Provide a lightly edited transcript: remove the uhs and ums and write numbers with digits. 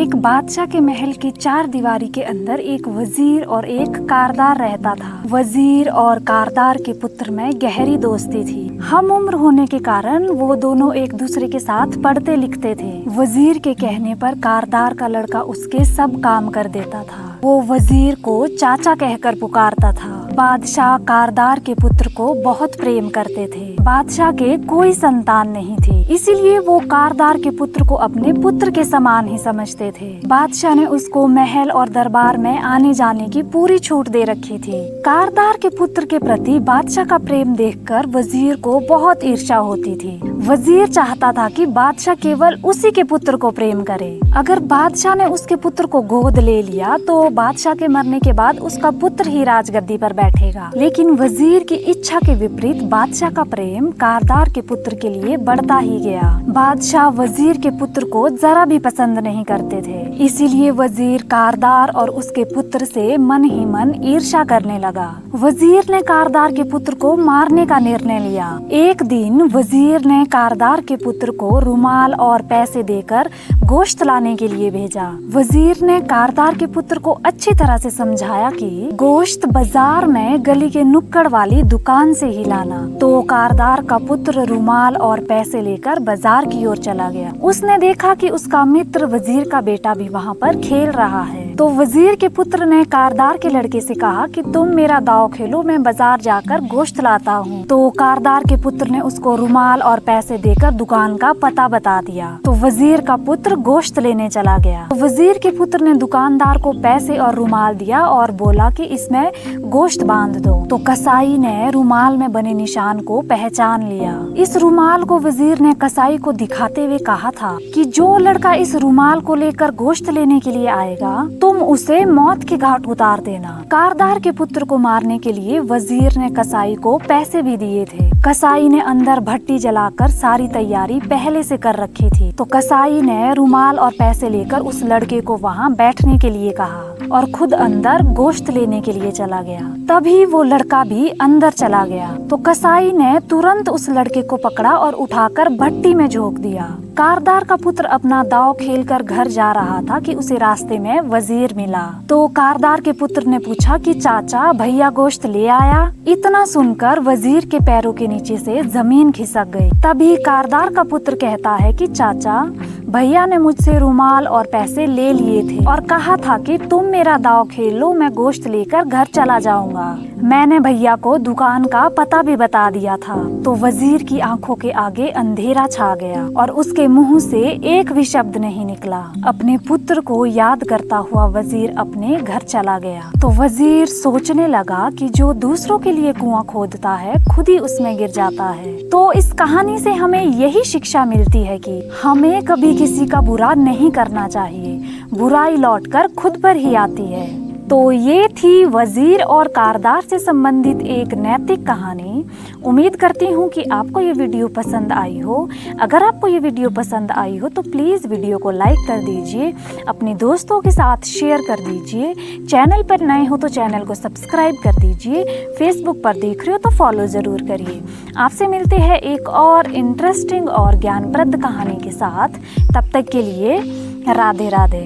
एक बादशाह के महल की 4 दीवारी के अंदर एक वजीर और एक कारदार रहता था। वजीर और कारदार के पुत्र में गहरी दोस्ती थी। हम उम्र होने के कारण वो दोनों एक दूसरे के साथ पढ़ते लिखते थे। वजीर के कहने पर कारदार का लड़का उसके सब काम कर देता था। वो वजीर को चाचा कहकर पुकारता था। बादशाह कारदार के पुत्र को बहुत प्रेम करते थे। बादशाह के कोई संतान नहीं थी, इसीलिए वो कारदार के पुत्र को अपने पुत्र के समान ही समझते थे। बादशाह ने उसको महल और दरबार में आने जाने की पूरी छूट दे रखी थी। कारदार के पुत्र के प्रति बादशाह का प्रेम देखकर वजीर को बहुत ईर्ष्या होती थी। वजीर चाहता था कि बादशाह केवल उसी के पुत्र को प्रेम करे। अगर बादशाह ने उसके पुत्र को गोद ले लिया तो बादशाह के मरने के बाद उसका पुत्र ही राजगद्दी पर बैठेगा। लेकिन वजीर की इच्छा के विपरीत बादशाह का प्रेम कारदार के पुत्र के लिए बढ़ता ही गया। बादशाह वजीर के पुत्र को जरा भी पसंद नहीं करते थे, इसीलिए वजीर कारदार और उसके पुत्र से मन ही मन ईर्ष्या करने लगा। वजीर ने कारदार के पुत्र को मारने का निर्णय लिया। एक दिन वजीर ने कारदार के पुत्र को रुमाल और पैसे देकर गोश्त लाने के लिए भेजा। वजीर ने कारदार के पुत्र को अच्छी तरह से समझाया कि गोश्त बाजार में गली के नुक्कड़ वाली दुकान से ही लाना। तो कारदार का पुत्र रुमाल और पैसे लेकर बाजार की ओर चला गया। उसने देखा कि उसका मित्र वजीर का बेटा भी वहाँ पर खेल रहा है। तो वजीर के पुत्र ने कारदार के लड़के से कहा कि तुम मेरा दाव खेलो, मैं बाजार जाकर गोश्त लाता हूँ। तो कारदार के पुत्र ने उसको रुमाल और पैसे देकर दुकान का पता बता दिया। तो वजीर का पुत्र गोश्त लेने चला गया। तो वजीर के पुत्र ने दुकानदार को पैसे और रुमाल दिया और बोला कि इसमें गोश्त बांध दो। तो कसाई ने रुमाल में बने निशान को पहचान लिया। इस रुमाल को वजीर ने कसाई को दिखाते हुए कहा था कि जो लड़का इस रुमाल को लेकर गोश्त लेने के लिए आएगा तुम उसे मौत के घाट उतार देना। कारदार के पुत्र को मारने के लिए वजीर ने कसाई को पैसे भी दिए थे। कसाई ने अंदर भट्टी जलाकर सारी तैयारी पहले से कर रखी थी। तो कसाई ने रुमाल और पैसे लेकर उस लड़के को वहाँ बैठने के लिए कहा और खुद अंदर गोश्त लेने के लिए चला गया। तभी वो लड़का भी अंदर चला गया। तो कसाई ने तुरंत उस लड़के को पकड़ा और उठाकर भट्टी में झोंक दिया। कारदार का पुत्र अपना दाव खेलकर घर जा रहा था कि उसे रास्ते में वजीर मिला। तो कारदार के पुत्र ने पूछा कि चाचा भैया गोश्त ले आया? इतना सुनकर वजीर के पैरों के नीचे से जमीन खिसक गई। तभी कारदार का पुत्र कहता है कि चाचा भैया ने मुझसे रुमाल और पैसे ले लिए थे और कहा था कि तुम मेरा दाव खेल लो, मैं गोश्त लेकर घर चला जाऊंगा। मैंने भैया को दुकान का पता भी बता दिया था। तो वजीर की आंखों के आगे अंधेरा छा गया और उसके मुंह से एक भी शब्द नहीं निकला। अपने पुत्र को याद करता हुआ वजीर अपने घर चला गया। तो वजीर सोचने लगा कि जो दूसरों के लिए कुआं खोदता है खुद ही उसमें गिर जाता है। तो इस कहानी से हमें यही शिक्षा मिलती है कि हमें कभी किसी का बुरा नहीं करना चाहिए। बुराई लौटकर खुद पर ही आती है। तो ये थी वजीर और कारदार से संबंधित एक नैतिक कहानी। उम्मीद करती हूँ कि आपको ये वीडियो पसंद आई हो। अगर आपको ये वीडियो पसंद आई हो तो प्लीज़ वीडियो को लाइक कर दीजिए, अपने दोस्तों के साथ शेयर कर दीजिए। चैनल पर नए हो तो चैनल को सब्सक्राइब कर दीजिए। फेसबुक पर देख रहे हो तो फॉलो ज़रूर करिए। आपसे मिलते हैं एक और इंटरेस्टिंग और ज्ञानप्रद कहानी के साथ। तब तक के लिए राधे राधे।